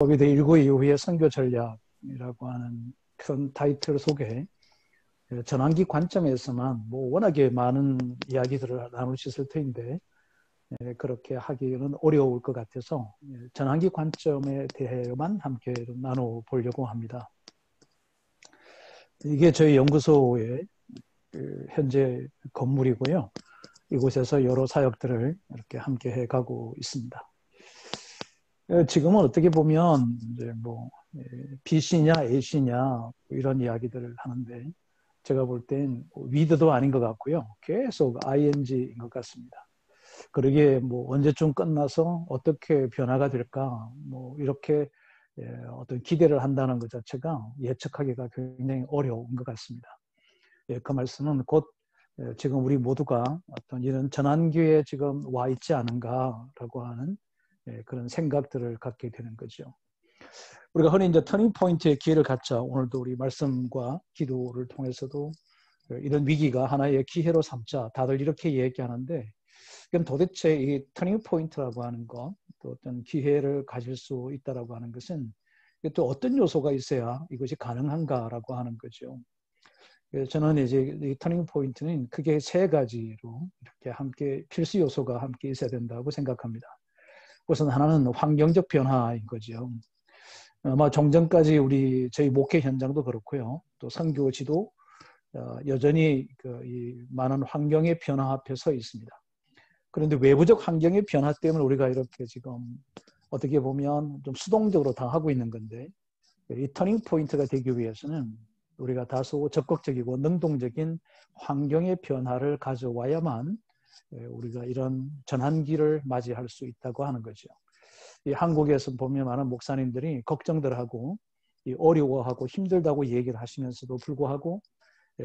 코비드 19 이후의 선교 전략이라고 하는 큰 타이틀 속에 전환기 관점에서만 워낙에 많은 이야기들을 나눌 수 있을 텐데 그렇게 하기는 어려울 것 같아서 전환기 관점에 대해만 함께 좀 나눠보려고 합니다. 이게 저희 연구소의 현재 건물이고요. 이곳에서 여러 사역들을 이렇게 함께 해가고 있습니다. 지금은 어떻게 보면 이제 B씨냐 A씨냐 이런 이야기들을 하는데 제가 볼 땐 위드도 아닌 것 같고요. 계속 ING인 것 같습니다. 그러게 언제쯤 끝나서 어떻게 변화가 될까 이렇게 어떤 기대를 한다는 것 자체가 예측하기가 굉장히 어려운 것 같습니다. 그 말씀은 곧 지금 우리 모두가 어떤 이런 전환기에 지금 와 있지 않은가라고 하는 그런 생각들을 갖게 되는 거죠. 우리가 흔히 이제 터닝 포인트의 기회를 갖자. 오늘도 우리 말씀과 기도를 통해서도 이런 위기가 하나의 기회로 삼자. 다들 이렇게 얘기하는데 그럼 도대체 이 터닝 포인트라고 하는 것, 또 어떤 기회를 가질 수 있다라고 하는 것은 또 어떤 요소가 있어야 이것이 가능한가라고 하는 거죠. 저는 이제 이 터닝 포인트는 크게 세 가지로 이렇게 함께 필수 요소가 함께 있어야 된다고 생각합니다. 우선 하나는 환경적 변화인 거죠. 아마 종전까지 저희 목회 현장도 그렇고요. 또 선교지도 여전히 이 많은 환경의 변화 앞에 서 있습니다. 그런데 외부적 환경의 변화 때문에 우리가 이렇게 지금 어떻게 보면 좀 수동적으로 당하고 있는 건데 이 터닝 포인트가 되기 위해서는 우리가 다소 적극적이고 능동적인 환경의 변화를 가져와야만 우리가 이런 전환기를 맞이할 수 있다고 하는 거죠. 이 한국에서 보면 많은 목사님들이 걱정들 하고 어려워하고 힘들다고 얘기를 하시면서도 불구하고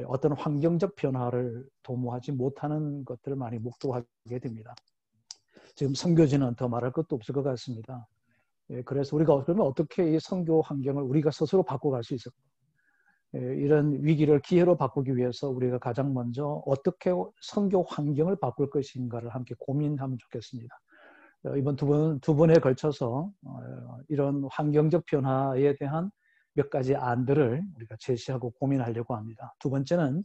어떤 환경적 변화를 도모하지 못하는 것들을 많이 목도하게 됩니다. 지금 선교지는 더 말할 것도 없을 것 같습니다. 그래서 우리가 그러면 어떻게 이 선교 환경을 우리가 스스로 바꿔갈 수 있을까? 이런 위기를 기회로 바꾸기 위해서 우리가 가장 먼저 어떻게 선교 환경을 바꿀 것인가를 함께 고민하면 좋겠습니다. 이번 두 번에 걸쳐서 이런 환경적 변화에 대한 몇 가지 안들을 우리가 제시하고 고민하려고 합니다. 두 번째는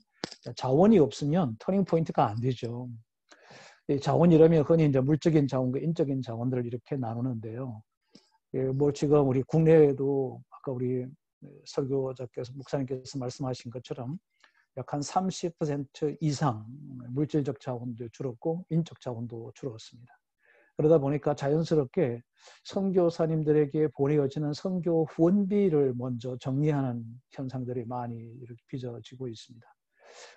자원이 없으면 터닝 포인트가 안 되죠. 자원이라면 흔히 이제 물적인 자원과 인적인 자원들을 이렇게 나누는데요. 지금 우리 국내에도 아까 우리 설교자께서 목사님께서 말씀하신 것처럼 약 한 30% 이상 물질적 자원도 줄었고 인적 자원도 줄었습니다. 그러다 보니까 자연스럽게 선교사님들에게 보내어지는 선교 후원비를 먼저 정리하는 현상들이 많이 이렇게 빚어지고 있습니다.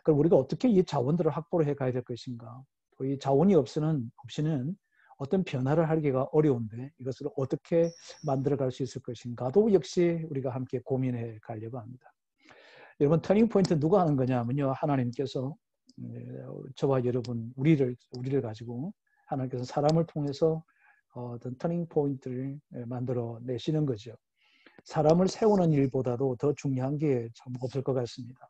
그럼 우리가 어떻게 이 자원들을 확보를 해가야 될 것인가? 또 이 자원이 없이는 어떤 변화를 하기가 어려운데 이것을 어떻게 만들어갈 수 있을 것인가도 역시 우리가 함께 고민해 가려고 합니다. 여러분 터닝 포인트 누가 하는 거냐면요. 하나님께서 저와 여러분 우리를 가지고 하나님께서 사람을 통해서 어떤 터닝 포인트를 만들어 내시는 거죠. 사람을 세우는 일보다도 더 중요한 게 참 없을 것 같습니다.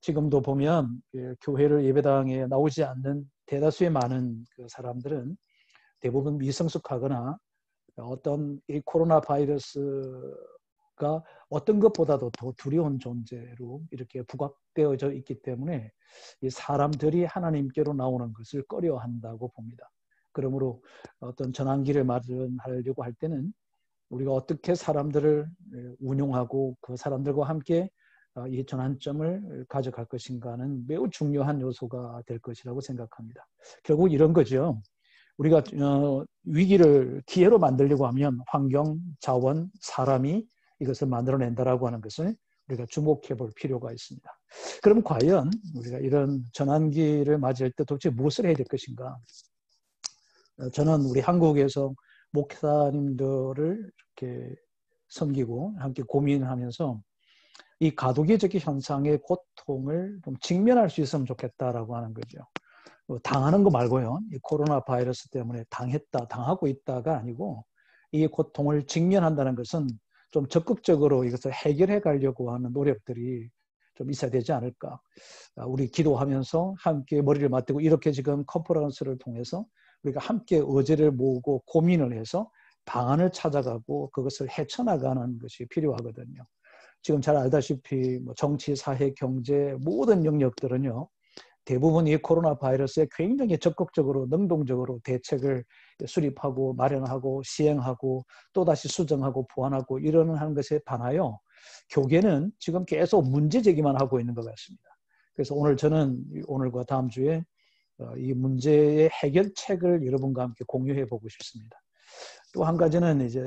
지금도 보면 교회를 예배당에 나오지 않는 대다수의 많은 사람들은 대부분 미성숙하거나 어떤 이 코로나 바이러스가 어떤 것보다도 더 두려운 존재로 이렇게 부각되어져 있기 때문에 이 사람들이 하나님께로 나오는 것을 꺼려한다고 봅니다. 그러므로 어떤 전환기를 마련하려고 할 때는 우리가 어떻게 사람들을 운용하고 그 사람들과 함께 이 전환점을 가져갈 것인가는 매우 중요한 요소가 될 것이라고 생각합니다. 결국 이런 거죠. 우리가 위기를 기회로 만들려고 하면 환경, 자원, 사람이 이것을 만들어낸다라고 하는 것을 우리가 주목해 볼 필요가 있습니다. 그럼 과연 우리가 이런 전환기를 맞이할 때 도대체 무엇을 해야 될 것인가? 저는 우리 한국에서 목사님들을 이렇게 섬기고 함께 고민하면서 이 가두기적 현상의 고통을 좀 직면할 수 있으면 좋겠다라고 하는 거죠. 당하는 거 말고요. 이 코로나 바이러스 때문에 당하고 있다가 아니고 이 고통을 직면한다는 것은 좀 적극적으로 이것을 해결해 가려고 하는 노력들이 좀 있어야 되지 않을까. 우리 기도하면서 함께 머리를 맞대고 이렇게 지금 컨퍼런스를 통해서 우리가 함께 의제를 모으고 고민을 해서 방안을 찾아가고 그것을 헤쳐나가는 것이 필요하거든요. 지금 잘 알다시피 뭐 정치, 사회, 경제 모든 영역들은요. 대부분 이 코로나 바이러스에 굉장히 적극적으로 능동적으로 대책을 수립하고 마련하고 시행하고 또다시 수정하고 보완하고 이러는 것에 반하여 교계는 지금 계속 문제 제기만 하고 있는 것 같습니다. 그래서 오늘 저는 오늘과 다음 주에 이 문제의 해결책을 여러분과 함께 공유해 보고 싶습니다. 또 한 가지는 이제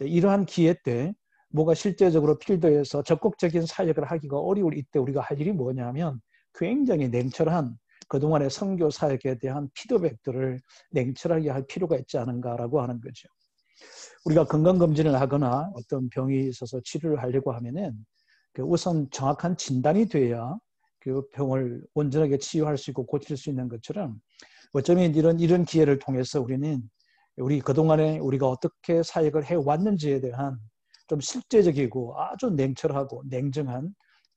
이러한 기회 때 뭐가 실제적으로 필드에서 적극적인 사역을 하기가 어려울 이때 우리가 할 일이 뭐냐면 굉장히 냉철한 그동안의 선교 사역에 대한 피드백들을 냉철하게 할 필요가 있지 않은가라고 하는 거죠. 우리가 건강검진을 하거나 어떤 병이 있어서 치료를 하려고 하면은 우선 정확한 진단이 돼야 그 병을 온전하게 치유할 수 있고 고칠 수 있는 것처럼 어쩌면 이런 기회를 통해서 우리는 우리 그동안에 우리가 어떻게 사역을 해왔는지에 대한 좀 실제적이고 아주 냉철하고 냉정한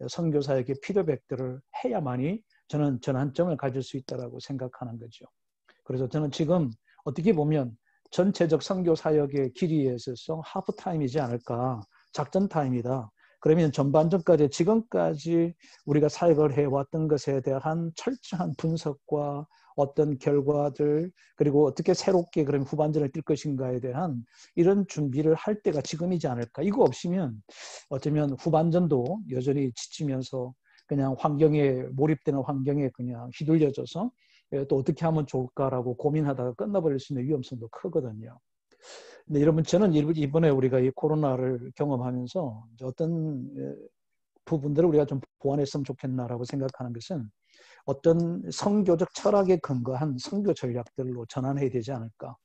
선교 사역의 피드백들을 해야만이 저는 전환점을 가질 수 있다고 생각하는 거죠. 그래서 저는 지금 어떻게 보면 전체적 선교 사역의 길이에 있어서 하프타임이지 않을까, 작전 타임이다. 그러면 전반전까지 지금까지 우리가 사역을 해왔던 것에 대한 철저한 분석과 어떤 결과들 그리고 어떻게 새롭게 그런 후반전을 뛸 것인가에 대한 이런 준비를 할 때가 지금이지 않을까. 이거 없으면 어쩌면 후반전도 여전히 지치면서 그냥 환경에 몰입되는 환경에 그냥 휘둘려져서 또 어떻게 하면 좋을까라고 고민하다가 끝나버릴 수 있는 위험성도 크거든요. 근데 여러분 저는 이번에 우리가 이 코로나를 경험하면서 어떤 부분들을 우리가 좀 보완했으면 좋겠나라고 생각하는 것은 어떤 선교적 철학에 근거한 선교 전략들로 전환해야 되지 않을까.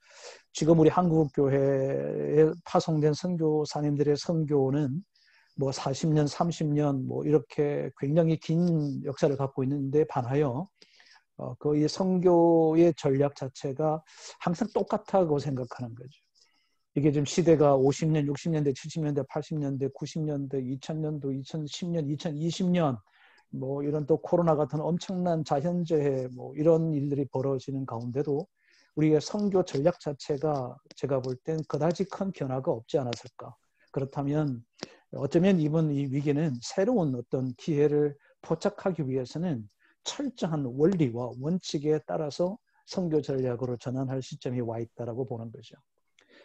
지금 우리 한국교회에 파송된 선교사님들의 선교는 뭐 40년, 30년 뭐 이렇게 굉장히 긴 역사를 갖고 있는데 반하여 그 선교의 전략 자체가 항상 똑같다고 생각하는 거죠. 이게 지금 시대가 50년, 60년대, 70년대, 80년대, 90년대, 2000년도, 2010년, 2020년 뭐 이런 또 코로나 같은 엄청난 자연재해 뭐 이런 일들이 벌어지는 가운데도 우리의 선교 전략 자체가 제가 볼 땐 그다지 큰 변화가 없지 않았을까. 그렇다면 어쩌면 이번 이 위기는 새로운 어떤 기회를 포착하기 위해서는 철저한 원리와 원칙에 따라서 선교 전략으로 전환할 시점이 와 있다라고 보는 거죠.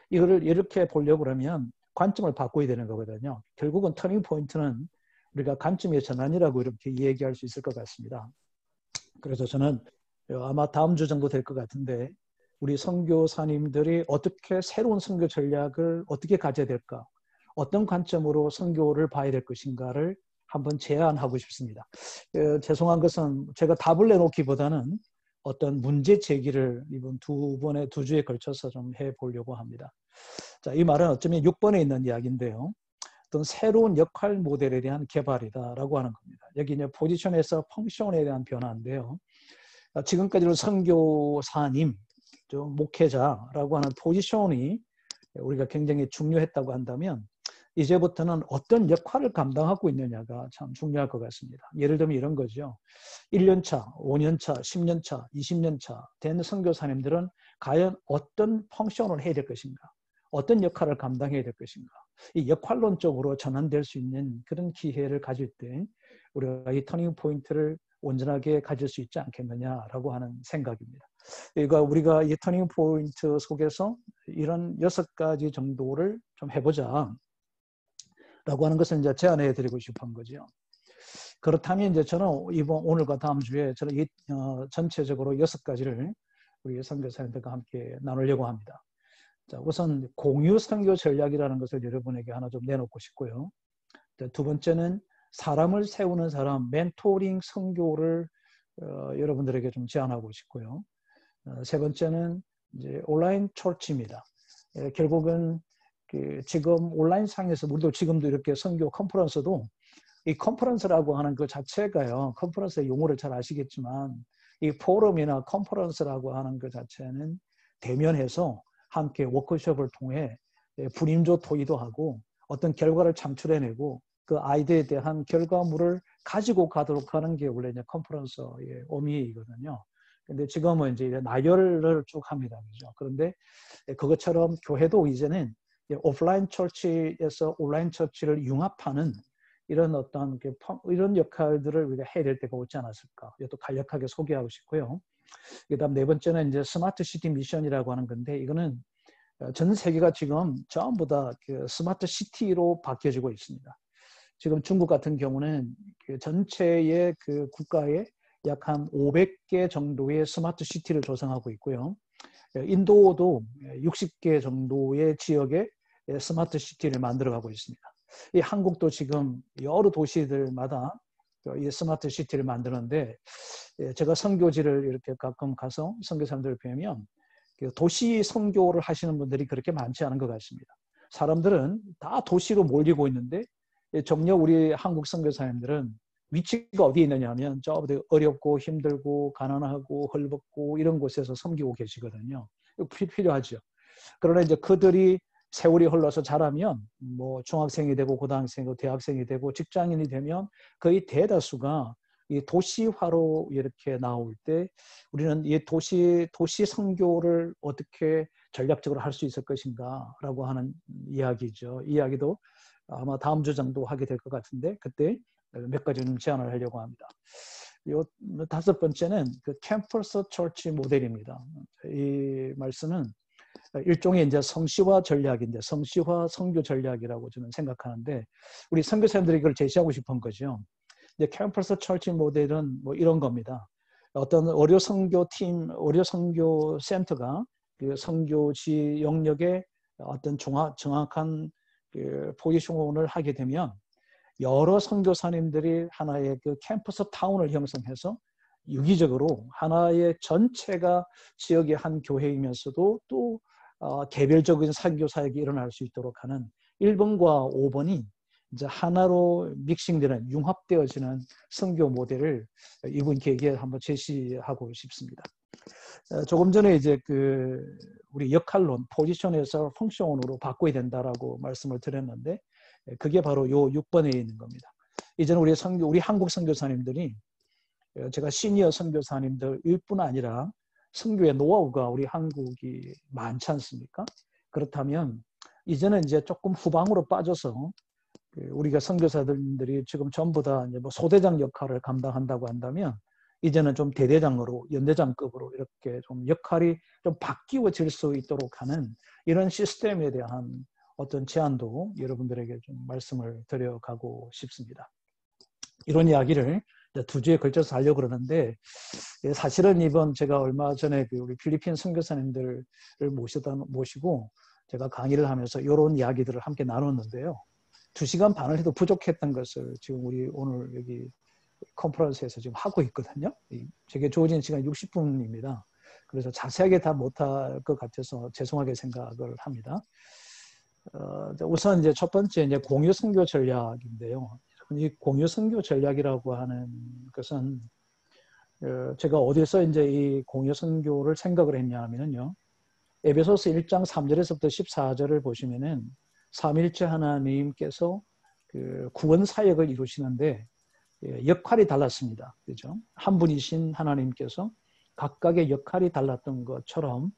이거를 이렇게 보려고 그러면 관점을 바꿔야 되는 거거든요. 결국은 터닝 포인트는 우리가 관점의 전환이라고 이렇게 얘기할 수 있을 것 같습니다. 그래서 저는 아마 다음 주 정도 될 것 같은데 우리 선교사님들이 어떻게 새로운 선교 전략을 어떻게 가져야 될까? 어떤 관점으로 선교를 봐야 될 것인가를 한번 제안하고 싶습니다. 죄송한 것은 제가 답을 내놓기보다는 어떤 문제 제기를 이번 두 주에 걸쳐서 좀 해보려고 합니다. 자, 이 말은 어쩌면 6번에 있는 이야기인데요. 어떤 새로운 역할 모델에 대한 개발이다라고 하는 겁니다. 여기 이제 포지션에서 펑션에 대한 변화인데요. 지금까지는 선교사님, 목회자라고 하는 포지션이 우리가 굉장히 중요했다고 한다면 이제부터는 어떤 역할을 감당하고 있느냐가 참 중요할 것 같습니다. 예를 들면 이런 거죠. 1년차, 5년차, 10년차, 20년차 된 선교사님들은 과연 어떤 펑션을 해야 될 것인가? 어떤 역할을 감당해야 될 것인가? 이 역할론적으로 전환될 수 있는 그런 기회를 가질 때 우리가 이 터닝 포인트를 온전하게 가질 수 있지 않겠느냐라고 하는 생각입니다. 그러니까 우리가 이 터닝 포인트 속에서 이런 6가지 정도를 좀 해보자. 라고 하는 것을 이제 제안해 드리고 싶은 거죠. 그렇다면 이제 저는 오늘과 다음 주에 저는 이 전체적으로 6가지를 우리 선교사님들과 함께 나누려고 합니다. 자, 우선 공유 선교 전략이라는 것을 여러분에게 하나 좀 내놓고 싶고요. 두 번째는 사람을 세우는 사람, 멘토링 선교를 여러분들에게 좀 제안하고 싶고요. 세 번째는 이제 온라인 처치입니다. 결국은 지금 온라인 상에서 우리도 지금도 이렇게 선교 컨퍼런스도 이 컨퍼런스라고 하는 그 자체가요. 컨퍼런스의 용어를 잘 아시겠지만 이 포럼이나 컨퍼런스라고 하는 그 자체는 대면해서 함께 워크숍을 통해 불임조 토의도 하고 어떤 결과를 창출해내고 그 아이디어에 대한 결과물을 가지고 가도록 하는 게 원래 이제 컨퍼런스의 의미이거든요. 근데 지금은 이제 나열을 쭉 합니다. 그죠? 그런데 그것처럼 교회도 이제는 오프라인 처치에서 온라인 처치를 융합하는 이런 어떤 이런 역할들을 우리가 해야 될 때가 오지 않았을까? 이것도 간략하게 소개하고 싶고요. 그다음 네 번째는 이제 스마트 시티 미션이라고 하는 건데 이거는 전 세계가 지금 전부 다 스마트 시티로 바뀌어지고 있습니다. 지금 중국 같은 경우는 전체의 국가에 약 한 500개 정도의 스마트 시티를 조성하고 있고요. 인도도 60개 정도의 지역에 스마트 시티를 만들어가고 있습니다. 이 한국도 지금 여러 도시들마다 이 스마트 시티를 만드는데 제가 선교지를 이렇게 가끔 가서 선교사님들을 뵈면 도시 선교를 하시는 분들이 그렇게 많지 않은 것 같습니다. 사람들은 다 도시로 몰리고 있는데 정녕 우리 한국 선교사님들은 위치가 어디에 있느냐 하면 저 어렵고 힘들고 가난하고 헐벗고 이런 곳에서 섬기고 계시거든요. 필요하죠. 그러나 이제 그들이 세월이 흘러서 자라면 뭐 중학생이 되고 고등학생이 되고 대학생이 되고 직장인이 되면 거의 대다수가 이 도시화로 이렇게 나올 때 우리는 이 도시 선교를 어떻게 전략적으로 할 수 있을 것인가라고 하는 이야기죠. 이야기도 아마 다음 주 정도 하게 될 것 같은데 그때 몇 가지 좀 제안을 하려고 합니다. 요 다섯 번째는 캠퍼스 처치 모델입니다. 이 말씀은 일종의 이제 성시화 전략인데 성시화 선교 전략이라고 저는 생각하는데 우리 선교사님들이 이걸 제시하고 싶은 거죠. 이제 캠퍼스 처치 모델은 뭐 이런 겁니다. 어떤 어려 선교 팀, 어려 선교 센터가 선교지 영역에 어떤 정확한 포지션을 하게 되면 여러 선교사님들이 하나의 캠퍼스 타운을 형성해서 유기적으로 하나의 전체가 지역의 한 교회이면서도 또 개별적인 선교 사역이 일어날 수 있도록 하는 1번과 5번이 이제 하나로 믹싱되는 융합되어지는 선교 모델을 이번 계기에 한번 제시하고 싶습니다. 조금 전에 이제 우리 역할론, 포지션에서 펑션으로 바꿔야 된다라고 말씀을 드렸는데 그게 바로 요 6번에 있는 겁니다. 이제는 우리 한국 선교사님들이 제가 시니어 선교사님들일 뿐 아니라 선교의 노하우가 우리 한국이 많지 않습니까? 그렇다면 이제는 이제 조금 후방으로 빠져서 우리가 선교사들이 지금 전부 다 이제 뭐 소대장 역할을 감당한다고 한다면 이제는 좀 대대장으로 연대장급으로 이렇게 좀 역할이 좀 바뀌어질 수 있도록 하는 이런 시스템에 대한 어떤 제안도 여러분들에게 좀 말씀을 드려가고 싶습니다. 이런 이야기를 두 주에 걸쳐서 하려고 그러는데 사실은 이번 제가 얼마 전에 우리 필리핀 선교사님들을 모시고 제가 강의를 하면서 이런 이야기들을 함께 나눴는데요. 2시간 반을 해도 부족했던 것을 지금 우리 오늘 여기 컨퍼런스에서 지금 하고 있거든요. 제게 주어진 시간 60분입니다. 그래서 자세하게 다 못할 것 같아서 죄송하게 생각을 합니다. 우선 이제 첫 번째 이제 공유 선교 전략인데요. 이 공유 선교 전략이라고 하는 것은 제가 어디서 이제 이 공유 선교를 생각을 했냐 하면요. 에베소서 1장 3절에서부터 14절을 보시면은 삼일체 하나님께서 구원 사역을 이루시는데 역할이 달랐습니다. 그죠? 한 분이신 하나님께서 각각의 역할이 달랐던 것처럼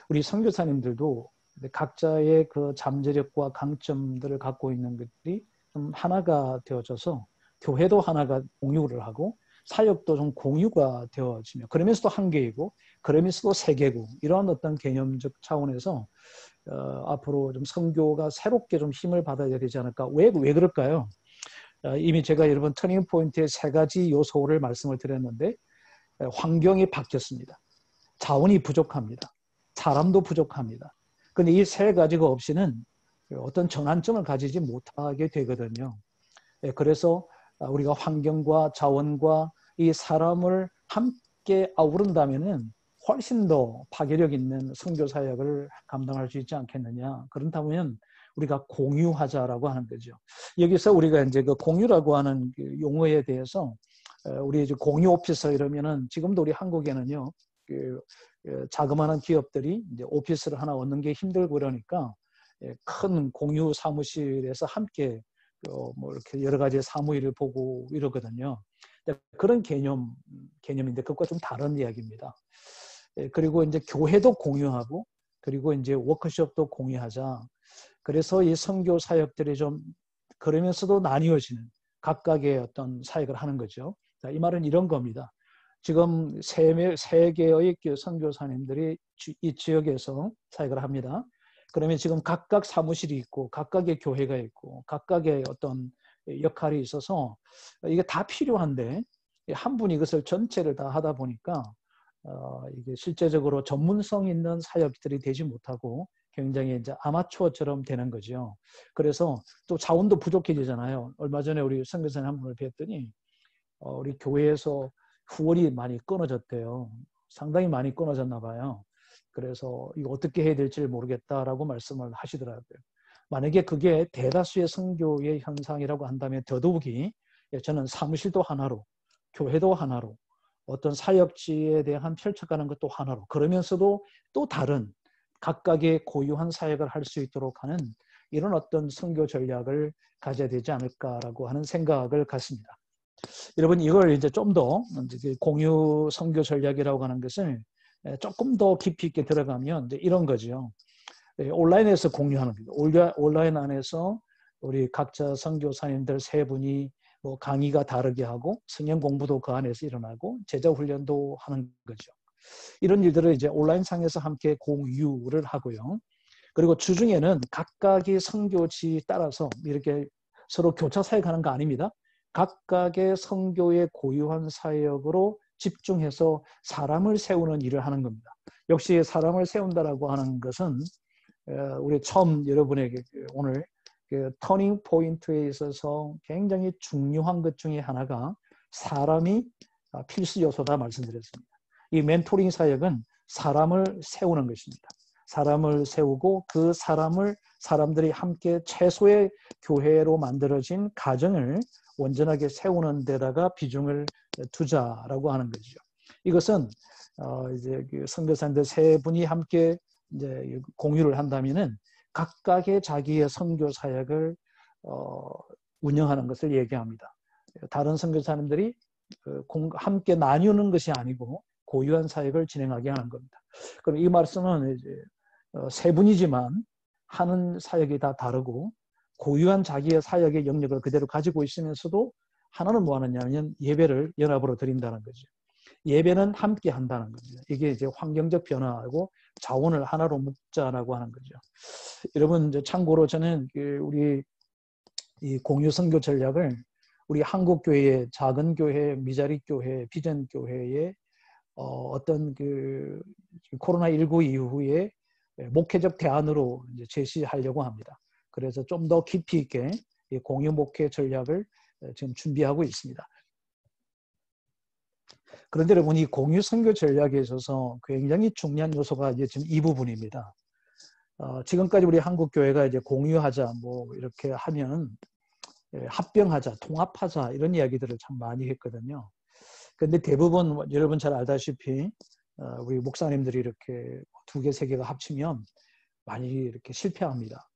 우리 선교사님들도 각자의 잠재력과 강점들을 갖고 있는 것들이 좀 하나가 되어져서 교회도 하나가 공유를 하고 사역도 좀 공유가 되어지며 그러면서도 한 개이고 그러면서도 세 개고 이러한 어떤 개념적 차원에서 앞으로 좀 선교가 새롭게 좀 힘을 받아야 되지 않을까? 왜 그럴까요? 이미 제가 여러분 터닝 포인트의 3가지 요소를 말씀을 드렸는데 환경이 바뀌었습니다. 자원이 부족합니다. 사람도 부족합니다. 그런데 이 3가지가 없이는 어떤 전환점을 가지지 못하게 되거든요. 그래서 우리가 환경과 자원과 이 사람을 함께 아우른다면은 훨씬 더 파괴력 있는 선교 사역을 감당할 수 있지 않겠느냐. 그렇다면 우리가 공유하자라고 하는 거죠. 여기서 우리가 이제 공유라고 하는 용어에 대해서 우리 이제 공유 오피서 이러면은 지금도 우리 한국에는요 자그마한 기업들이 이제 오피스를 하나 얻는 게 힘들고 그러니까 큰 공유 사무실에서 함께 뭐 이렇게 여러 가지 사무일을 보고 이러거든요. 그런 개념인데 그것과 좀 다른 이야기입니다. 그리고 이제 교회도 공유하고 그리고 이제 워크숍도 공유하자. 그래서 이 선교 사역들이 좀 그러면서도 나뉘어지는 각각의 어떤 사역을 하는 거죠. 자, 이 말은 이런 겁니다. 지금 세 개의 선교사님들이 이 지역에서 사역을 합니다. 그러면 지금 각각 사무실이 있고 각각의 교회가 있고 각각의 어떤 역할이 있어서 이게 다 필요한데 한 분이 이것을 전체를 다 하다 보니까 이게 실제적으로 전문성 있는 사역들이 되지 못하고 굉장히 이제 아마추어처럼 되는 거죠. 그래서 또 자원도 부족해지잖아요. 얼마 전에 우리 선교사님 한 분을 뵀더니 우리 교회에서 후원이 많이 끊어졌대요. 상당히 많이 끊어졌나 봐요. 그래서 이거 어떻게 해야 될지 모르겠다라고 말씀을 하시더라고요. 만약에 그게 대다수의 선교의 현상이라고 한다면 더더욱이 저는 사무실도 하나로 교회도 하나로 어떤 사역지에 대한 펼쳐가는 것도 하나로 그러면서도 또 다른 각각의 고유한 사역을 할 수 있도록 하는 이런 어떤 선교 전략을 가져야 되지 않을까라고 하는 생각을 갖습니다. 여러분 이걸 이제 좀 더 공유 선교 전략이라고 하는 것을 조금 더 깊이 있게 들어가면 이제 이런 거죠. 온라인에서 공유하는 겁니다. 온라인 안에서 우리 각자 선교사님들 세 분이 뭐 강의가 다르게 하고 성경 공부도 그 안에서 일어나고 제자 훈련도 하는 거죠. 이런 일들을 이제 온라인상에서 함께 공유를 하고요. 그리고 주중에는 각각의 선교지 따라서 이렇게 서로 교차 사역하는 거 아닙니다. 각각의 선교의 고유한 사역으로 집중해서 사람을 세우는 일을 하는 겁니다. 역시 사람을 세운다라고 하는 것은 우리 처음 여러분에게 오늘 터닝 포인트에 있어서 굉장히 중요한 것 중에 하나가 사람이 필수 요소다 말씀드렸습니다. 이 멘토링 사역은 사람을 세우는 것입니다. 사람을 세우고 그 사람들이 함께 최소의 교회로 만들어진 가정을 온전하게 세우는 데다가 비중을 두자라고 하는 거죠. 이것은 이제 선교사님들 세 분이 함께 이제 공유를 한다면은 각각의 자기의 선교 사역을 운영하는 것을 얘기합니다. 다른 선교사님들이 함께 나누는 것이 아니고 고유한 사역을 진행하게 하는 겁니다. 그럼 이 말씀은 이제 세 분이지만 하는 사역이 다 다르고 고유한 자기의 사역의 영역을 그대로 가지고 있으면서도 하나는 뭐 하느냐면 예배를 연합으로 드린다는 거죠. 예배는 함께 한다는 거죠. 이게 이제 환경적 변화하고 자원을 하나로 묶자라고 하는 거죠. 여러분 참고로 저는 우리 이 공유 선교 전략을 우리 한국 교회의 작은 교회, 미자리 교회, 비전 교회의 어떤 코로나19 이후에 목회적 대안으로 이제 제시하려고 합니다. 그래서 좀 더 깊이 있게 이 공유 목회 전략을 지금 준비하고 있습니다. 그런데 여러분 이 공유 선교 전략에 있어서 굉장히 중요한 요소가 이제 지금 이 부분입니다. 지금까지 우리 한국 교회가 이제 공유하자 뭐 이렇게 하면 합병하자, 통합하자 이런 이야기들을 참 많이 했거든요. 그런데 대부분 여러분 잘 알다시피 우리 목사님들이 이렇게 두 개, 세 개가 합치면 많이 이렇게 실패합니다.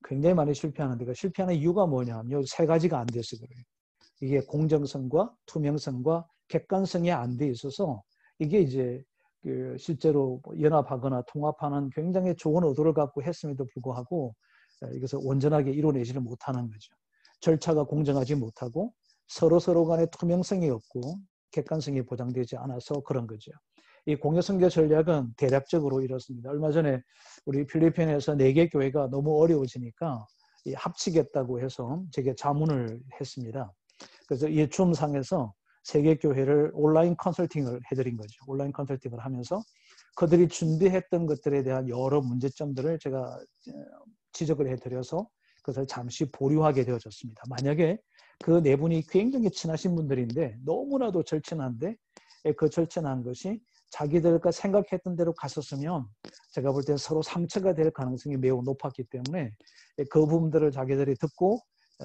굉장히 많이 실패하는데 그 실패하는 이유가 뭐냐면 세 가지가 안 돼서 그래요. 이게 공정성과 투명성과 객관성이 안 돼 있어서 이게 이제 실제로 연합하거나 통합하는 굉장히 좋은 의도를 갖고 했음에도 불구하고 이것을 온전하게 이뤄내지를 못하는 거죠. 절차가 공정하지 못하고 서로 간의 투명성이 없고 객관성이 보장되지 않아서 그런 거죠. 이 공유선교 전략은 대략적으로 이렇습니다. 얼마 전에 우리 필리핀에서 4개 교회가 너무 어려워지니까 합치겠다고 해서 제게 자문을 했습니다. 그래서 이 줌상에서 3개 교회를 온라인 컨설팅을 해드린 거죠. 온라인 컨설팅을 하면서 그들이 준비했던 것들에 대한 여러 문제점들을 제가 지적을 해드려서 그것을 잠시 보류하게 되어졌습니다. 만약에 그 네 분이 굉장히 친하신 분들인데 너무나도 절친한데 그 절친한 것이 자기들과 생각했던 대로 갔었으면 제가 볼 때 서로 상처가 될 가능성이 매우 높았기 때문에 그 부분들을 자기들이 듣고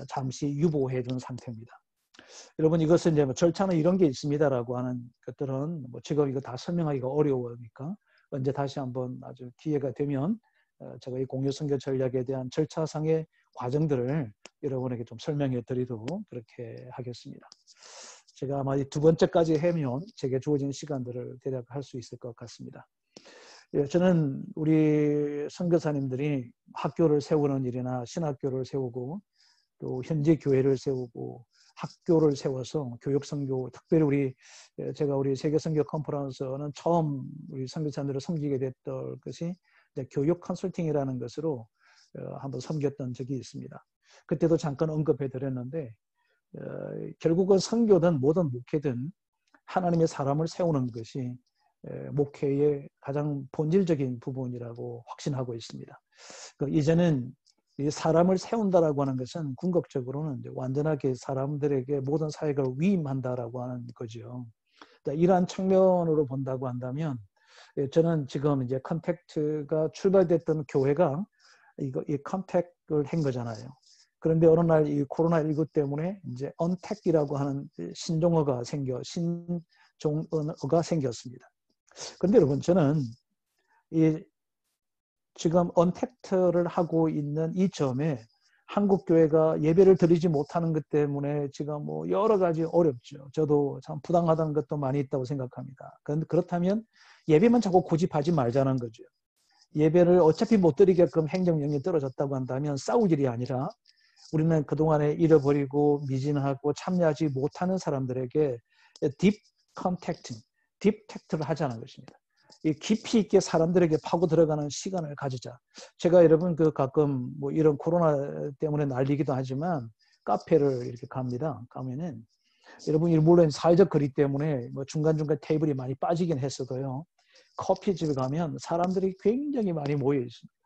잠시 유보해 둔 상태입니다. 여러분 이것은 이제 뭐 절차는 이런 게 있습니다라고 하는 것들은 뭐 지금 이거 다 설명하기가 어려우니까 언제 다시 한번 아주 기회가 되면 제가 이 공유 선교 전략에 대한 절차상의 과정들을 여러분에게 좀 설명해 드리도록 그렇게 하겠습니다. 제가 아마 이 두 번째까지 하면 제게 주어진 시간들을 대략 할 수 있을 것 같습니다. 예, 저는 우리 선교사님들이 학교를 세우는 일이나 신학교를 세우고 또 현지 교회를 세우고 학교를 세워서 교육 선교, 특별히 제가 우리 세계 선교 컨퍼런스는 처음 우리 선교사님들을 섬기게 됐던 것이 교육 컨설팅이라는 것으로 한번 섬겼던 적이 있습니다. 그때도 잠깐 언급해 드렸는데 결국은 선교든 뭐든 목회든 하나님의 사람을 세우는 것이 목회의 가장 본질적인 부분이라고 확신하고 있습니다. 이제는 이 사람을 세운다라고 하는 것은 궁극적으로는 완전하게 사람들에게 모든 사역을 위임한다라고 하는 거죠. 이러한 측면으로 본다고 한다면 저는 지금 이제 컨택트가 출발됐던 교회가 이 컨택을 한 거잖아요. 그런데 어느 날 이 코로나19 때문에 이제 언택이라고 하는 신종어가 생겼습니다. 그런데 여러분, 저는 지금 언택트를 하고 있는 이 점에 한국 교회가 예배를 드리지 못하는 것 때문에 지금 뭐 여러 가지 어렵죠. 저도 참 부당하다는 것도 많이 있다고 생각합니다. 그런데 그렇다면 예배만 자꾸 고집하지 말자는 거죠. 예배를 어차피 못 드리게끔 행정령이 떨어졌다고 한다면 싸울 일이 아니라 우리는 그동안에 잃어버리고 미진하고 참여하지 못하는 사람들에게 딥 컨택팅, 딥 텍트를 하자는 것입니다. 이 깊이 있게 사람들에게 파고 들어가는 시간을 가지자. 제가 여러분 가끔 뭐 이런 코로나 때문에 날리기도 하지만 카페를 이렇게 갑니다. 가면은 여러분 물론 사회적 거리 때문에 뭐 중간중간 테이블이 많이 빠지긴 했어도요. 커피집에 가면 사람들이 굉장히 많이 모여 있습니다.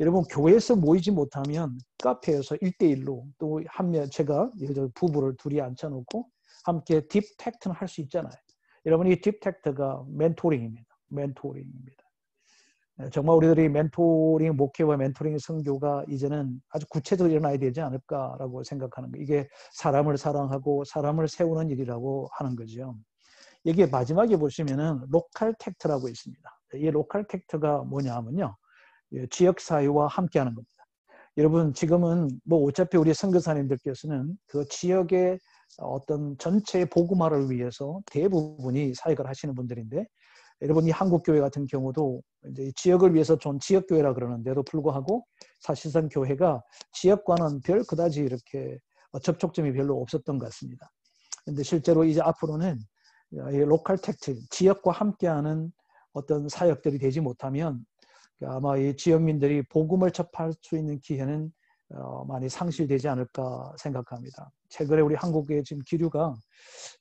여러분 교회에서 모이지 못하면 카페에서 1대1로 또 제가 부부를 둘이 앉혀놓고 함께 딥 텍트는 할 수 있잖아요. 여러분 이 딥 텍트가 멘토링입니다. 정말 우리들이 멘토링 목회와 멘토링 선교가 이제는 아주 구체적으로 일어나야 되지 않을까라고 생각하는 거예요. 이게 사람을 사랑하고 사람을 세우는 일이라고 하는 거죠. 여기 마지막에 보시면은 로컬 텍트라고 있습니다. 이 로컬 텍트가 뭐냐 하면요. 지역사회와 함께하는 겁니다. 여러분 지금은 뭐 어차피 우리 선교사님들께서는 그 지역의 어떤 전체 복음화를 위해서 대부분이 사역을 하시는 분들인데 여러분 이 한국교회 같은 경우도 이제 지역을 위해서 좀 지역교회라 그러는데도 불구하고 사실상 교회가 지역과는 별 그다지 이렇게 접촉점이 별로 없었던 것 같습니다. 그런데 실제로 이제 앞으로는 이 로컬 텍트, 지역과 함께하는 어떤 사역들이 되지 못하면 아마 이 지역민들이 복음을 접할 수 있는 기회는 많이 상실되지 않을까 생각합니다. 최근에 우리 한국의 지금 기류가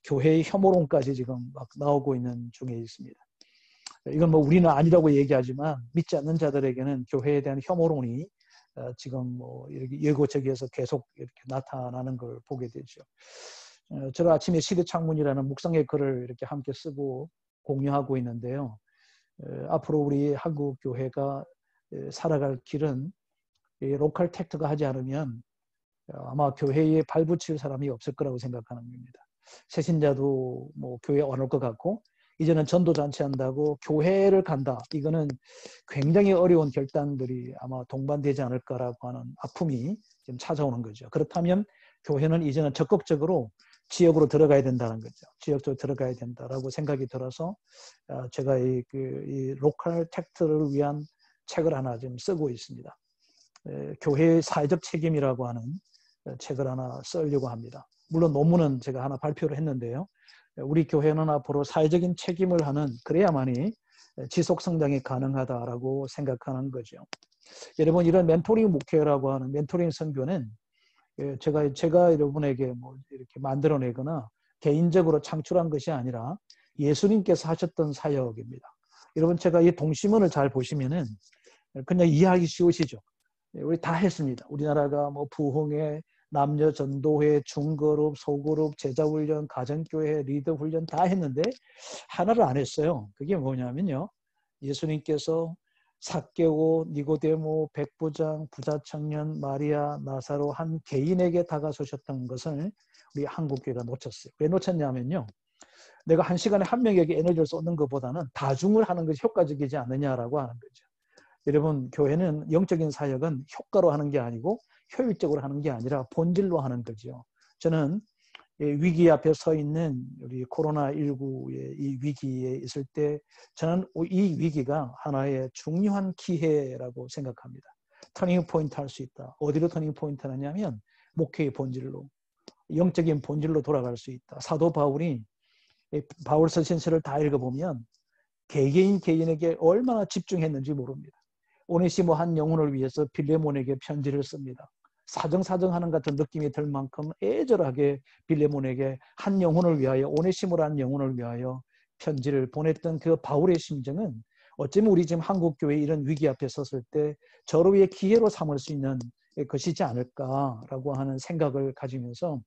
교회의 혐오론까지 지금 막 나오고 있는 중에 있습니다. 이건 뭐 우리는 아니라고 얘기하지만 믿지 않는 자들에게는 교회에 대한 혐오론이 지금 뭐 이렇게 예고저기에서 계속 이렇게 나타나는 걸 보게 되죠. 제가 아침에 시대창문이라는 묵상의 글을 이렇게 함께 쓰고 공유하고 있는데요. 앞으로 우리 한국 교회가 살아갈 길은 로컬 텍트가 하지 않으면 아마 교회에 발붙일 사람이 없을 거라고 생각하는 겁니다. 새신자도 뭐 교회 안 올 것 같고 이제는 전도 잔치한다고 교회를 간다. 이거는 굉장히 어려운 결단들이 아마 동반되지 않을까라고 하는 아픔이 지금 찾아오는 거죠. 그렇다면 교회는 이제는 적극적으로 지역으로 들어가야 된다는 거죠. 지역적으로 들어가야 된다라고 생각이 들어서 제가 이 로컬 텍트를 위한 책을 하나 지금 쓰고 있습니다. 교회의 사회적 책임이라고 하는 책을 하나 쓰려고 합니다. 물론 논문은 제가 하나 발표를 했는데요. 우리 교회는 앞으로 사회적인 책임을 하는 그래야만이 지속 성장이 가능하다라고 생각하는 거죠. 여러분 이런 멘토링 목회라고 하는 멘토링 선교는 제가 여러분에게 뭐 이렇게 만들어내거나 개인적으로 창출한 것이 아니라 예수님께서 하셨던 사역입니다. 여러분 제가 이 동시문을 잘 보시면은 그냥 이해하기 쉬우시죠. 우리 다 했습니다. 우리나라가 뭐 부흥회, 남녀 전도회, 중그룹, 소그룹, 제자훈련, 가정교회, 리더훈련 다 했는데 하나를 안 했어요. 그게 뭐냐면요. 예수님께서 삭개오, 니고데모, 백부장, 부자청년, 마리아, 나사로 한 개인에게 다가서셨던 것을 우리 한국교회가 놓쳤어요. 왜 놓쳤냐면요. 내가 한 시간에 한 명에게 에너지를 쏟는 것보다는 다중을 하는 것이 효과적이지 않느냐라고 하는 거죠. 여러분 교회는 영적인 사역은 효과로 하는 게 아니고 효율적으로 하는 게 아니라 본질로 하는 거죠. 저는 위기 앞에 서 있는 우리 코로나19의 이 위기에 있을 때 저는 이 위기가 하나의 중요한 기회라고 생각합니다. 터닝 포인트 할 수 있다. 어디로 터닝 포인트 하냐면 목회의 본질로, 영적인 본질로 돌아갈 수 있다. 사도 바울이 바울서 신서를 다 읽어보면 개개인 개인에게 얼마나 집중했는지 모릅니다. 오네시모 한 영혼을 위해서 빌레몬에게 편지를 씁니다. 사정사정하는 같은 느낌이 들 만큼 애절하게 빌레몬에게 한 영혼을 위하여, 오네시모라는 영혼을 위하여 편지를 보냈던 그 바울의 심정은 어쩌면 우리 지금 한국교회 이런 위기 앞에 섰을 때 저로의 기회로 삼을 수 있는 것이지 않을까라고 하는 생각을 가지면서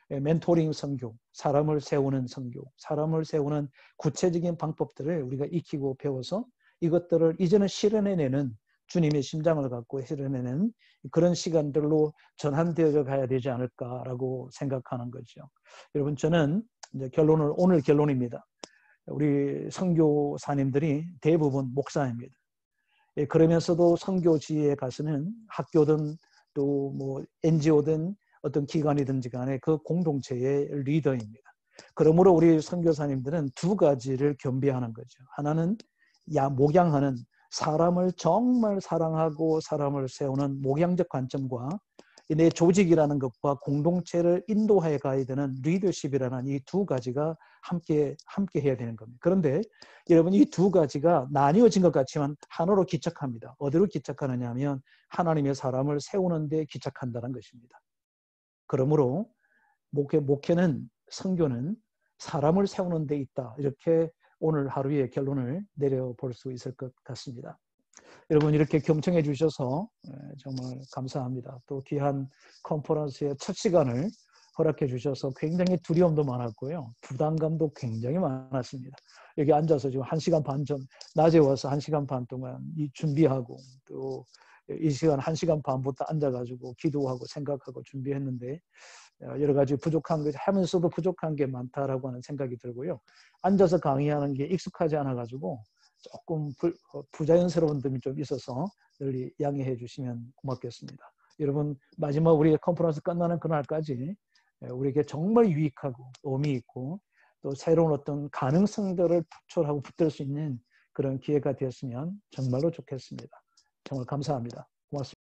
멘토링 선교, 사람을 세우는 선교, 사람을 세우는 구체적인 방법들을 우리가 익히고 배워서 이것들을 이제는 실현해내는 주님의 심장을 갖고 실현해내는 그런 시간들로 전환되어 가야 되지 않을까라고 생각하는 거죠. 여러분, 저는 이제 오늘 결론입니다. 우리 선교사님들이 대부분 목사입니다. 그러면서도 선교지에 가서는 학교든 또 뭐 NGO든 어떤 기관이든지 간에 그 공동체의 리더입니다. 그러므로 우리 선교사님들은 두 가지를 겸비하는 거죠. 하나는 목양하는, 사람을 정말 사랑하고 사람을 세우는 목양적 관점과 내 조직이라는 것과 공동체를 인도해 가야 되는 리더십이라는 이 두 가지가 함께 해야 되는 겁니다. 그런데 여러분, 이 두 가지가 나뉘어진 것 같지만 하나로 기착합니다. 어디로 기착하느냐 하면 하나님의 사람을 세우는 데 기착한다는 것입니다. 그러므로 목회는, 선교는 사람을 세우는 데 있다. 이렇게 오늘 하루의 결론을 내려볼 수 있을 것 같습니다. 여러분, 이렇게 경청해 주셔서 정말 감사합니다. 또 귀한 컨퍼런스의 첫 시간을 허락해 주셔서 굉장히 두려움도 많았고요. 부담감도 굉장히 많았습니다. 여기 앉아서 지금 1시간 반 전, 낮에 와서 1시간 반 동안 준비하고 또 이 시간 1시간 반부터 앉아가지고 기도하고 생각하고 준비했는데 여러 가지 부족한 게 하면서도 부족한 게 많다라고 하는 생각이 들고요. 앉아서 강의하는 게 익숙하지 않아가지고 조금 부자연스러운 점이 좀 있어서 널리 양해해 주시면 고맙겠습니다. 여러분, 마지막 우리 컨퍼런스 끝나는 그날까지 우리에게 정말 유익하고 의미 있고 또 새로운 어떤 가능성들을 추출하고 붙들 수 있는 그런 기회가 되었으면 정말로 좋겠습니다. 정말 감사합니다. 고맙습니다.